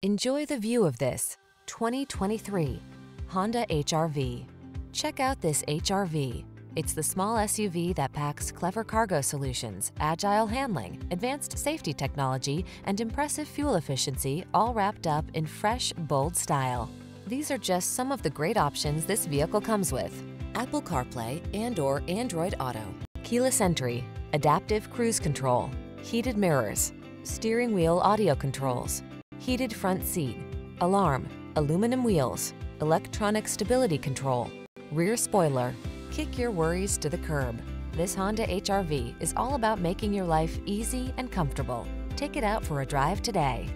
Enjoy the view of this 2023 Honda HR-V. Check out this HR-V. It's the small SUV that packs clever cargo solutions, agile handling, advanced safety technology, and impressive fuel efficiency, all wrapped up in fresh, bold style. These are just some of the great options this vehicle comes with: Apple CarPlay and/or Android Auto, keyless entry, adaptive cruise control, heated mirrors, steering wheel audio controls, heated front seat, alarm, aluminum wheels, electronic stability control, rear spoiler. Kick your worries to the curb. This Honda HR-V is all about making your life easy and comfortable. Take it out for a drive today.